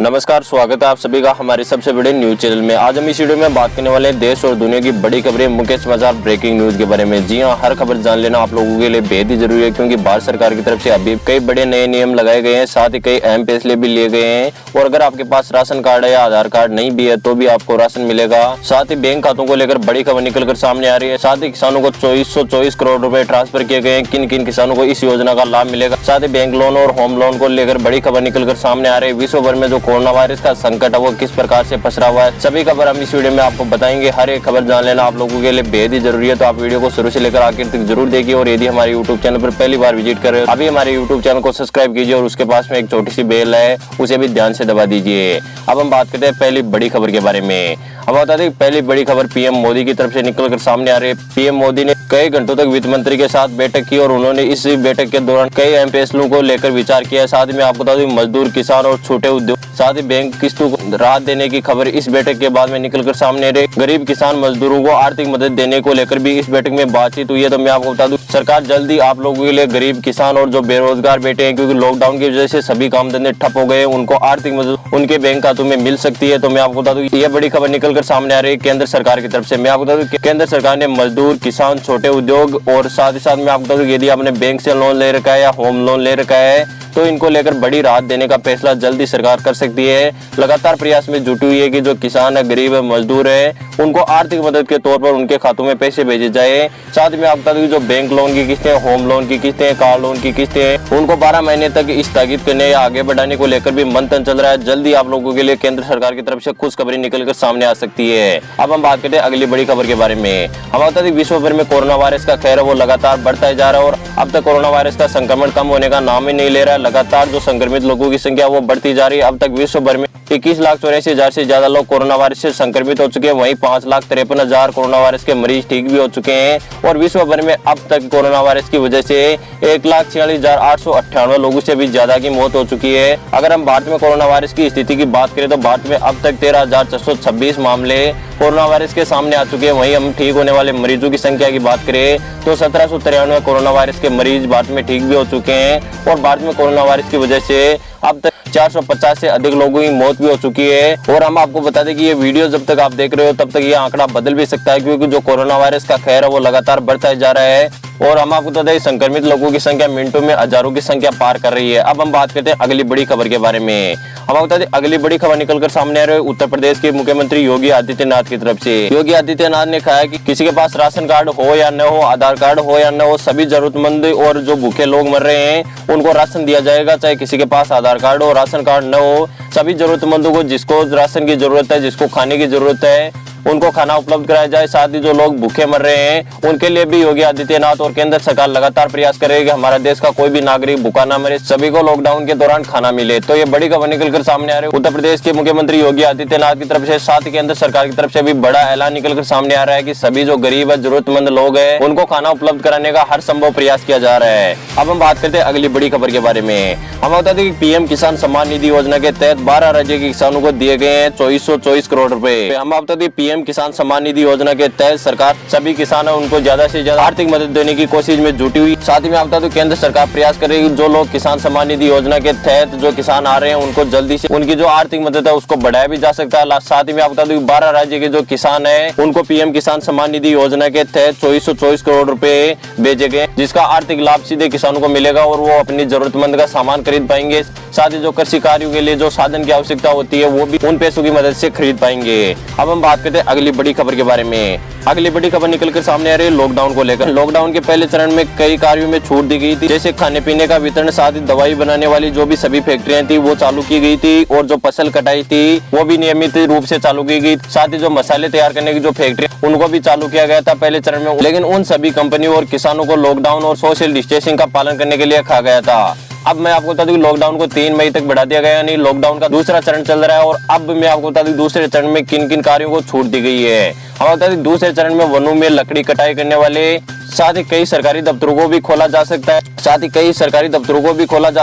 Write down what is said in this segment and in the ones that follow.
नमस्कार, स्वागत है आप सभी का हमारे सबसे बड़े न्यूज चैनल में। आज हम इस वीडियो में बात करने वाले हैं देश और दुनिया की बड़ी खबरें, मुख्य समाचार, ब्रेकिंग न्यूज के बारे में। जी हां, हर खबर जान लेना आप लोगों के लिए बेहद ही जरूरी है, क्योंकि भारत सरकार की तरफ से अभी कई बड़े नए नियम लगाए गए हैं, साथ ही कई अहम फैसले भी लिए गए हैं। और अगर आपके पास राशन कार्ड है या आधार कार्ड नहीं भी है तो भी आपको राशन मिलेगा। साथ ही बैंक खातों को लेकर बड़ी खबर निकल कर सामने आ रही है। साथ ही किसानों को 2424 करोड़ रुपए ट्रांसफर किए गए हैं। किन किन किसानों को इस योजना का लाभ मिलेगा। साथ ही बैंक लोन और होम लोन को लेकर बड़ी खबर निकल कर सामने आ रही है। विश्व भर में जो कोरोना वायरस का संकट है वो किस प्रकार से पसरा हुआ है, सभी खबर हम इस वीडियो में आपको बताएंगे। हर एक खबर जान लेना आप लोगों के लिए बेहद ही जरूरी है, तो आप वीडियो को शुरू से लेकर आखिर तक जरूर देखिए। और यदि हमारे यूट्यूब चैनल पर पहली बार विजिट कर रहे हो, अभी हमारे यूट्यूब चैनल को सब्सक्राइब कीजिए और उसके पास में एक छोटी सी बेल है, उसे भी ध्यान से दबा दीजिए। अब हम बात करते हैं पहली बड़ी खबर के बारे में। अब बता दें, पहली बड़ी खबर पीएम मोदी की तरफ से निकलकर सामने आ रही है। पीएम मोदी ने कई घंटों तक वित्त मंत्री के साथ बैठक की और उन्होंने इस बैठक के दौरान कई अहम फैसलों को लेकर विचार किया। साथ ही मैं आपको बता दूं, मजदूर, किसान और छोटे उद्योग, साथ ही बैंक किस्तों को राहत देने की खबर इस बैठक के बाद में निकलकर सामने आ रही है। गरीब किसान मजदूरों को आर्थिक मदद देने को लेकर भी इस बैठक में बातचीत हुई है। तो मैं आपको बता दूं, सरकार जल्दी आप लोगों के लिए गरीब किसान और जो बेरोजगार बैठे हैं, क्योंकि लॉकडाउन की वजह से सभी काम धंधे ठप हो गए, उनको आर्थिक मदद उनके बैंक खातों में मिल सकती है। तो मैं आपको बता दूं, यह बड़ी खबर निकलकर सामने आ रही है केंद्र सरकार की तरफ से। मैं आपको बता दूं, केंद्र सरकार ने मजदूर, किसान, छोटे उद्योग और साथ ही साथ मैं आपको बता दूं, यदि आपने बैंक से लोन ले रखा है या होम लोन ले रखा है तो इनको लेकर बड़ी राहत देने का फैसला जल्दी सरकार कर सकती है। लगातार प्रयास में जुटी हुई है कि जो किसान है, गरीब है, मजदूर है, उनको आर्थिक मदद के तौर पर उनके खातों में पैसे भेजे जाए। साथ में आप बता दूं, जो बैंक लोन की किस्तें, होम लोन की किस्तें, कार लोन की किस्तें, उनको 12 महीने तक स्थगित करने या आगे बढ़ाने को लेकर भी मंथन चल रहा है। जल्दी आप लोगों के लिए केंद्र सरकार की तरफ से खुशखबरी निकलकर सामने आ सकती है। अब हम बात करते हैं अगली बड़ी खबर के बारे में। हम बता दें, विश्व भर में कोरोना वायरस का कहर वो लगातार बढ़ता जा रहा है और अब तक कोरोना वायरस का संक्रमण कम होने का नाम ही नहीं ले रहा है। लगातार जो संक्रमित लोगों की संख्या वो बढ़ती जा रही है। अब तक विश्व भर में 21,84,000 से ज्यादा लोग कोरोना वायरस से संक्रमित हो चुके हैं। वहीं 5,53,000 कोरोना वायरस के मरीज ठीक भी हो चुके हैं। और विश्व भर में अब तक कोरोना वायरस की वजह से 1,46,898 लोगों से भी ज्यादा की मौत हो चुकी है। अगर हम भारत में कोरोना वायरस की स्थिति की बात करें तो भारत में अब तक 13,426 मामले कोरोना वायरस के सामने आ चुके हैं। वहीं हम ठीक होने वाले मरीजों की संख्या की बात करें तो 1793 कोरोना वायरस के मरीज भारत में ठीक भी हो चुके हैं। और भारत में कोरोना वायरस की वजह से अब तक 450 से अधिक लोगों की मौत भी हो चुकी है। और हम आपको बता दें कि ये वीडियो जब तक आप देख रहे हो तब तक ये आंकड़ा बदल भी सकता है, क्योंकि जो कोरोना वायरस का कहर है वो लगातार बढ़ता जा रहा है। और हम आपको बता दें, संक्रमित लोगों की संख्या मिनटों में हजारों की संख्या पार कर रही है। अब हम बात करते हैं अगली बड़ी खबर के बारे में। हम आपको बता दें, अगली बड़ी खबर निकलकर सामने आ रही है उत्तर प्रदेश के मुख्यमंत्री योगी आदित्यनाथ की तरफ से। योगी आदित्यनाथ ने कहा है कि किसी के पास राशन कार्ड हो या न हो, आधार कार्ड हो या न हो, सभी जरूरतमंद और जो भूखे लोग मर रहे हैं उनको राशन दिया जाएगा। चाहे किसी के पास आधार कार्ड हो, राशन कार्ड न हो, सभी जरूरतमंदों को, जिसको राशन की जरूरत है, जिसको खाने की जरूरत है, उनको खाना उपलब्ध कराया जाए। साथ ही जो लोग भूखे मर रहे हैं उनके लिए भी योगी आदित्यनाथ और केंद्र सरकार लगातार प्रयास करेगी कि हमारा देश का कोई भी नागरिक भूखा ना मरे, सभी को लॉकडाउन के दौरान खाना मिले। तो ये बड़ी खबर निकलकर सामने आ रही है उत्तर प्रदेश के मुख्यमंत्री योगी आदित्यनाथ की तरफ से। साथ ही केंद्र सरकार की तरफ से भी बड़ा ऐलान निकलकर सामने आ रहा है कि सभी जो गरीब है, जरूरतमंद लोग हैं, उनको खाना उपलब्ध कराने का हर संभव प्रयास किया जा रहा है। अब हम बात करते हैं अगली बड़ी खबर के बारे में। हम बता दें कि पीएम किसान सम्मान निधि योजना के तहत 12 राज्य के किसानों को दिए गए हैं 2424 करोड़ रुपए। हम बता दें, पीएम किसान सम्मान निधि योजना के तहत सरकार सभी किसान है उनको ज्यादा से ज्यादा आर्थिक मदद देने की कोशिश में जुटी हुई। साथ ही में आप बता दूं, केंद्र सरकार प्रयास कर रही है जो लोग किसान सम्मान निधि योजना के तहत जो किसान आ रहे हैं उनको जल्दी से उनकी जो आर्थिक मदद है उसको बढ़ाया भी जा सकता है। साथ ही में आप बता दूं, 12 राज्य के जो किसान है उनको पीएम किसान सम्मान निधि योजना के तहत 2424 करोड़ रुपए भेजे गए, जिसका आर्थिक लाभ सीधे किसानों को मिलेगा और वो अपनी जरूरतमंद का सामान खरीद पाएंगे। साथ ही जो कृषि कार्यों के लिए जो साधन की आवश्यकता होती है वो भी उन पैसों की मदद से खरीद पाएंगे। अब हम बात करते हैं अगली बड़ी खबर के बारे में। अगली बड़ी खबर निकलकर सामने आ रही है लॉकडाउन को लेकर। लॉकडाउन के पहले चरण में कई कार्यों में छूट दी गई थी, जैसे खाने पीने का वितरण, साथ ही दवाई बनाने वाली जो भी सभी फैक्ट्रियां थी वो चालू की गई थी। और जो फसल कटाई थी वो भी नियमित रूप से चालू की गई। साथ ही जो मसाले तैयार करने की जो फैक्ट्री उनको भी चालू किया गया था पहले चरण में। लेकिन उन सभी कंपनियों और किसानों को लॉकडाउन और सोशल डिस्टेंसिंग का पालन करने के लिए कहा गया था। अब मैं आपको बता दूं, लॉकडाउन को 3 मई तक बढ़ा दिया गया, यानी लॉकडाउन का दूसरा चरण चल रहा है। और अब मैं आपको बता दूं, दूसरे चरण में किन किन कार्यों को छूट दी गई है। हम बता दें, दूसरे चरण में वनों में लकड़ी कटाई करने वाले, साथ ही कई सरकारी दफ्तरों को भी खोला जा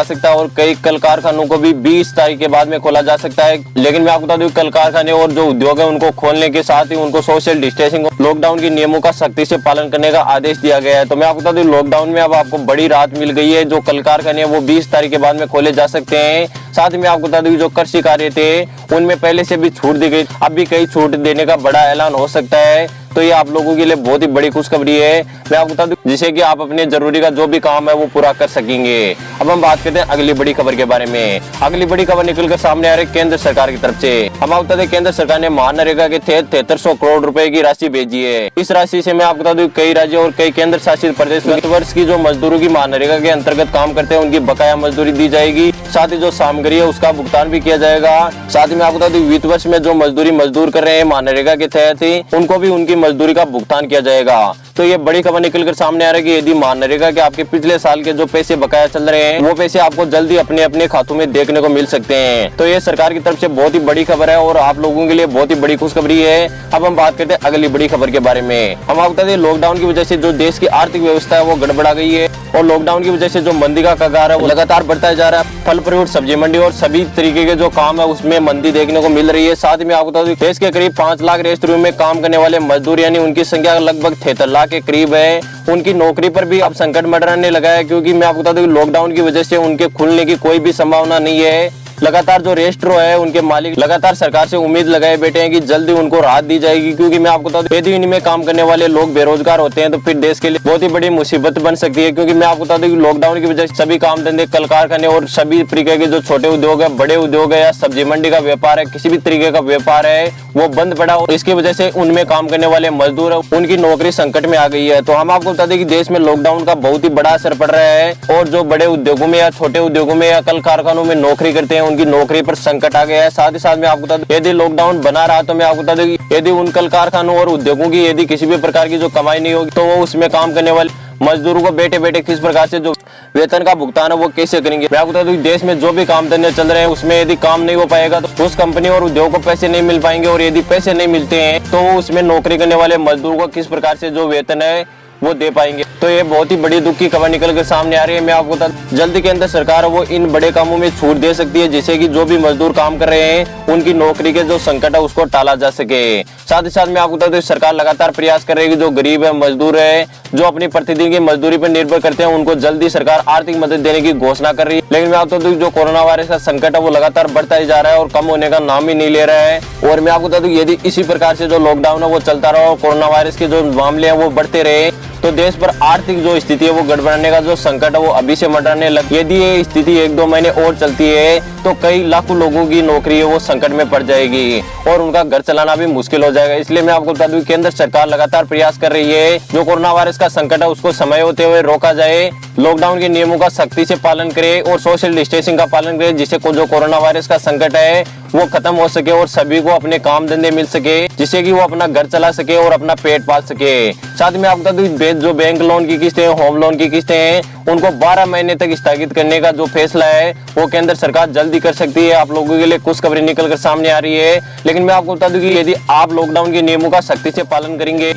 सकता है और कई कल कारखानों को भी 20 तारीख के बाद में खोला जा सकता है। लेकिन मैं आपको बता दूं कल कारखाने और जो उद्योग है उनको खोलने के साथ ही उनको सोशल डिस्टेंसिंग लॉकडाउन के नियमों का सख्ती से पालन करने का आदेश दिया गया है। तो मैं आपको बता दूं लॉकडाउन में अब आपको बड़ी राहत मिल गई है। जो कल कारखाने वो 20 तारीख के बाद में खोले जा सकते हैं। साथ ही मैं आपको बता दूं जो कृषि कार्य थे उनमें पहले से भी छूट दी गई, अब भी कई छूट देने का बड़ा ऐलान हो सकता है। तो ये आप लोगों के लिए बहुत ही बड़ी खुशखबरी है। मैं आपको बता दूं जिससे कि आप अपने जरूरी का जो भी काम है वो पूरा कर सकेंगे। अब हम बात करते हैं अगली बड़ी खबर के बारे में। अगली बड़ी खबर निकलकर सामने आ रही है केंद्र सरकार की तरफ से। हम आपको बता दें केंद्र सरकार ने मनरेगा के तहत 7300 करोड़ रुपए की राशि भेजी है। इस राशि से मैं आपको बता दूं कई राज्य और कई केंद्र शासित प्रदेश वित्त वर्ष की जो मजदूरों की मनरेगा के अंतर्गत काम करते हैं उनकी बकाया मजदूरी दी जाएगी। साथ ही जो सामग्री है उसका भुगतान भी किया जाएगा। साथ ही मैं आपको बता दूं वित्त वर्ष में जो मजदूर कर रहे हैं मनरेगा के तहत ही उनको भी उनकी मजदूरी का भुगतान किया जाएगा। तो ये बड़ी खबर निकलकर सामने आ रही है कि यदि मनरेगा के आपके पिछले साल के जो पैसे बकाया चल रहे हैं वो पैसे आपको जल्दी अपने अपने खातों में देखने को मिल सकते हैं। तो ये सरकार की तरफ से बहुत ही बड़ी खबर है और आप लोगों के लिए बहुत ही बड़ी खुशखबरी है। अब हम बात करते हैं अगली बड़ी खबर के बारे में। हम आपको बता दें लॉकडाउन की वजह से जो देश की आर्थिक व्यवस्था है वो गड़बड़ा गई है और लॉकडाउन की वजह से जो मंदी का कगार है वो लगातार बढ़ता जा रहा है। फल फ्रूट सब्जी मंडी और सभी तरीके के जो काम है उसमें मंदी देखने को मिल रही है। साथ ही मैं आपको बता दूं देश के करीब 5 लाख रेस्टोरेंट में काम करने वाले मजदूर यानी उनकी संख्या लगभग 73 लाख के करीब है। उनकी नौकरी पर भी अब संकट मंडराने लगा है क्योंकि मैं आपको बता दूं लॉकडाउन की वजह से उनके खुलने की कोई भी संभावना नहीं है। लगातार जो रेस्टोरेंट है उनके मालिक लगातार सरकार से उम्मीद लगाए बैठे हैं कि जल्दी उनको राहत दी जाएगी क्योंकि मैं आपको बता दूं यदि इनमें काम करने वाले लोग बेरोजगार होते हैं तो फिर देश के लिए बहुत ही बड़ी मुसीबत बन सकती है। क्योंकि मैं आपको बता दूं कि लॉकडाउन की वजह से सभी काम धंधे कल कारखाने और सभी तरीके के जो छोटे उद्योग है बड़े उद्योग है या सब्जी मंडी का व्यापार है किसी भी तरीके का व्यापार है वो बंद पड़ा और इसकी वजह से उनमें काम करने वाले मजदूर है उनकी नौकरी संकट में आ गई है। तो हम आपको बता दें कि देश में लॉकडाउन का बहुत ही बड़ा असर पड़ रहा है और जो बड़े उद्योगों में या छोटे उद्योगों में या कल कारखानों में नौकरी करते हैं उनकी नौकरी पर संकट आ गया है। साथ ही साथ मैं आपको बता दूं यदि लॉकडाउन बना रहा तो मैं आपको बता दूं कि यदि उन कल कारखानों और उद्योगों की यदि किसी भी प्रकार की जो कमाई नहीं होगी तो वो उसमें काम करने वाले मजदूरों को बैठे बैठे किस प्रकार से जो वेतन का भुगतान है वो कैसे करेंगे। मैं आपको बता दूं देश में जो भी काम धंधे चल रहे हैं उसमें यदि काम नहीं हो पाएगा तो उस कंपनी और उद्योग को पैसे नहीं मिल पाएंगे और यदि पैसे नहीं मिलते हैं तो उसमें नौकरी करने वाले मजदूर को किस प्रकार से जो वेतन है वो दे पाएंगे। तो ये बहुत ही बड़ी दुख की खबर निकल कर सामने आ रही है। मैं आपको बता जल्दी के अंदर सरकार वो इन बड़े कामों में छूट दे सकती है जिससे कि जो भी मजदूर काम कर रहे हैं उनकी नौकरी के जो संकट है उसको टाला जा सके। साथ ही साथ मैं आपको बता दूं सरकार लगातार प्रयास कर रही है कि जो गरीब है मजदूर है जो अपनी प्रतिदिन की मजदूरी पर निर्भर करते हैं उनको जल्दी सरकार आर्थिक मदद देने की घोषणा कर रही है। लेकिन मैं आपको बता दूं जो कोरोना वायरस का संकट है वो लगातार बढ़ता ही जा रहा है और कम होने का नाम ही नहीं ले रहा है। और मैं आपको बता दूं यदि इसी प्रकार से जो लॉकडाउन है वो चलता रहा और कोरोना वायरस के जो मामले हैं वो बढ़ते रहे तो देश पर आर्थिक जो स्थिति है वो गड़बड़ाने का जो संकट है वो अभी से मंडराने लग। यदि ये स्थिति 1-2 महीने और चलती है तो कई लाखों लोगों की नौकरी है वो संकट में पड़ जाएगी और उनका घर चलाना भी मुश्किल हो जाएगा। इसलिए मैं आपको बता दूं केंद्र सरकार लगातार प्रयास कर रही है जो कोरोना वायरस का संकट है उसको समय होते हुए रोका जाए, लॉकडाउन के नियमों का सख्ती से पालन करे और सोशल डिस्टेंसिंग का पालन करे जिससे जो कोरोना वायरस का संकट है वो खत्म हो सके और सभी को अपने काम धंधे मिल सके जिससे कि वो अपना घर चला सके और अपना पेट पाल सके। साथ में आपको बता दूं जो बैंक लोन की किस्तें होम लोन की किस्तें हैं उनको 12 महीने तक स्थगित करने का जो फैसला है वो केंद्र सरकार जल्दी कर सकती है। आप लोगों के लिए खुशखबरी निकल कर सामने आ रही है। लेकिन मैं आपको बता दूं कि यदि आप लॉकडाउन के नियमों का सख्ती से पालन करेंगे।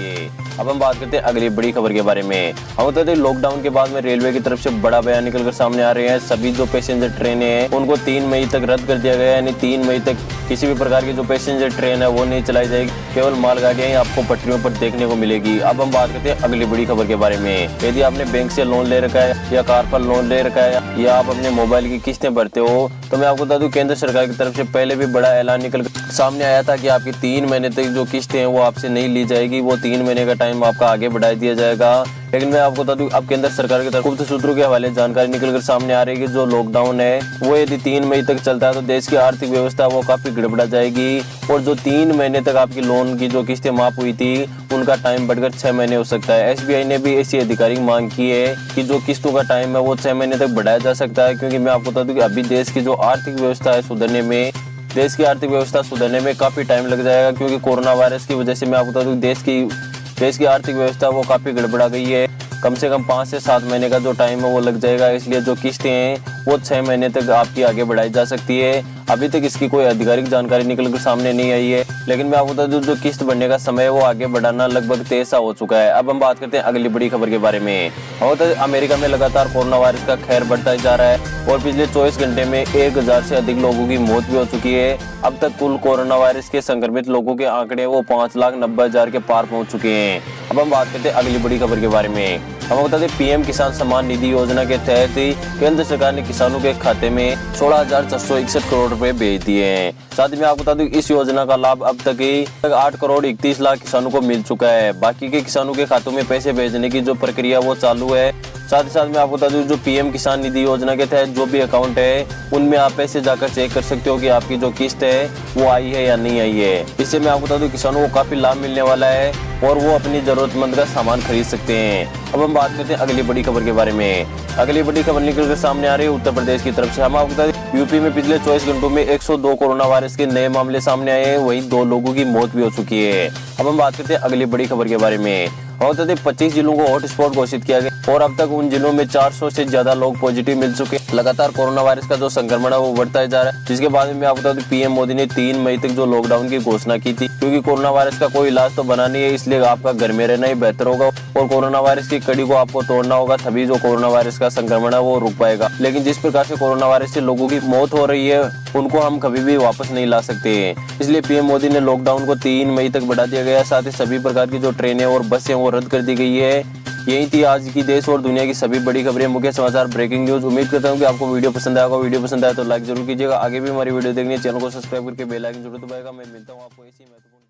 अब हम बात करते हैं अगली बड़ी खबर के बारे में। हम बता दें लॉकडाउन के बाद में रेलवे की तरफ से बड़ा बयान निकल कर सामने आ रहे हैं। सभी जो पैसेंजर ट्रेनें हैं उनको 3 मई तक रद्द कर दिया गया है यानी 3 मई तक किसी भी प्रकार की जो पैसेंजर ट्रेन है वो नहीं चलाई जाएगी, केवल मालगाड़ियां ही आपको पटरियों पर देखने को मिलेगी। अब हम बात करते हैं अगली बड़ी खबर के बारे में। यदि आपने बैंक से लोन ले रखा है या कार पर लोन ले रखा है या आप अपने मोबाइल की किस्तें भरते हो तो मैं आपको बता दूं केंद्र सरकार की तरफ से पहले भी बड़ा ऐलान निकल सामने आया था कि आपकी 3 महीने तक जो किस्तें हैं वो आपसे नहीं ली जाएगी, वो 3 महीने का टाइम आपका आगे बढ़ा दिया जाएगा। लेकिन मैं आपको बता दूं अब केंद्र सरकार की तरफ गुप्त सूत्रों के हवाले जानकारी निकलकर सामने आ रही है कि जो लॉकडाउन है वो यदि 3 मई तक चलता है तो देश की आर्थिक व्यवस्था वो काफी गड़बड़ा जाएगी और जो 3 महीने तक आपकी लोन की जो किस्तें माफ हुई थी उनका टाइम बढ़कर 6 महीने हो सकता है। SBI ने भी ऐसी आधिकारिक मांग की है कि जो किस्तों का टाइम है वो 6 महीने तक बढ़ाया जा सकता है क्योंकि मैं आपको बता दूं कि अभी देश की जो आर्थिक व्यवस्था है सुधरने में काफी टाइम लग जाएगा क्योंकि कोरोना वायरस की वजह से मैं आपको बता दूं देश की आर्थिक व्यवस्था वो काफी गड़बड़ा गई है। कम से कम 5 से 7 महीने का जो टाइम है वो लग जाएगा। इसलिए जो किस्तें हैं वो 6 महीने तक आपकी आगे बढ़ाई जा सकती है। अभी तक इसकी कोई आधिकारिक जानकारी निकल कर सामने नहीं आई है, लेकिन मैं आपको बता दूं जो किस्त बढ़ने का समय है वो आगे बढ़ाना लगभग तय सा हो चुका है। अब हम बात करते हैं अगली बड़ी खबर के बारे में। अमेरिका में लगातार कोरोना वायरस का कहर बढ़ता जा रहा है और पिछले 24 घंटे में 1000 से अधिक लोगों की मौत भी हो चुकी है। अब तक कुल कोरोना वायरस के संक्रमित लोगों के आंकड़े वो 5,90,000 के पार पहुंच चुके हैं। अब हम बात करते हैं अगली बड़ी खबर के बारे में। हम बता दें पीएम किसान सम्मान निधि योजना के तहत ही केंद्र सरकार ने किसानों के खाते में 16,461 करोड़ रुपए भेज दिए हैं। साथ ही मैं आपको बता दूं इस योजना का लाभ अब तक ही 8 करोड़ 31 लाख किसानों को मिल चुका है। बाकी के किसानों के खातों में पैसे भेजने की जो प्रक्रिया वो चालू है। साथ ही साथ मैं आपको बता दूं जो पीएम किसान निधि योजना के तहत जो भी अकाउंट है उनमें आप पैसे जाकर चेक कर सकते हो कि आपकी जो किस्त है वो आई है या नहीं आई है। इससे मैं आपको बता दूं किसानों को काफी लाभ मिलने वाला है और वो अपनी जरूरतमंद का सामान खरीद सकते हैं। अब हम बात करते हैं अगली बड़ी खबर के बारे में। अगली बड़ी खबर निकल कर सामने आ रही है उत्तर प्रदेश की तरफ से। हम आपको बता दें यूपी में पिछले 24 घंटों में 102 कोरोना वायरस के नए मामले सामने आए हैं, वहीं 2 लोगों की मौत भी हो चुकी है। अब हम बात करते हैं अगली बड़ी खबर के बारे में। 25 जिलों को हॉटस्पॉट घोषित किया गया और अब तक उन जिलों में 400 से ज्यादा लोग पॉजिटिव मिल चुके हैं। लगातार कोरोना वायरस का जो संक्रमण है वो बढ़ता जा रहा है, जिसके बाद में आपको बता दूं पीएम मोदी ने 3 मई तक जो लॉकडाउन की घोषणा की थी, क्योंकि कोरोना वायरस का कोई इलाज तो बना नहीं है, इसलिए आपका घर में रहना ही बेहतर होगा और कोरोना वायरस की कड़ी को आपको तोड़ना होगा, तभी जो कोरोना वायरस का संक्रमण है वो रुक पाएगा। लेकिन जिस प्रकार से कोरोना वायरस से लोगों की मौत हो रही है उनको हम कभी भी वापस नहीं ला सकते हैं, इसलिए पीएम मोदी ने लॉकडाउन को 3 मई तक बढ़ा दिया गया। साथ ही सभी प्रकार की जो ट्रेनें और बसें वो रद्द कर दी गई है। यही थी आज की देश और दुनिया की सभी बड़ी खबरें, मुख्य समाचार, ब्रेकिंग न्यूज। उम्मीद करता हूँ कि आपको वीडियो पसंद आएगा। वीडियो पसंद आया तो लाइक जरूर कीजिएगा। आगे भी हमारी वीडियो देखनी है, चैनल को सब्सक्राइब करके बेल आइकन जरूर दबाएगा। मैं मिलता हूँ आपको इसी महत्वपूर्ण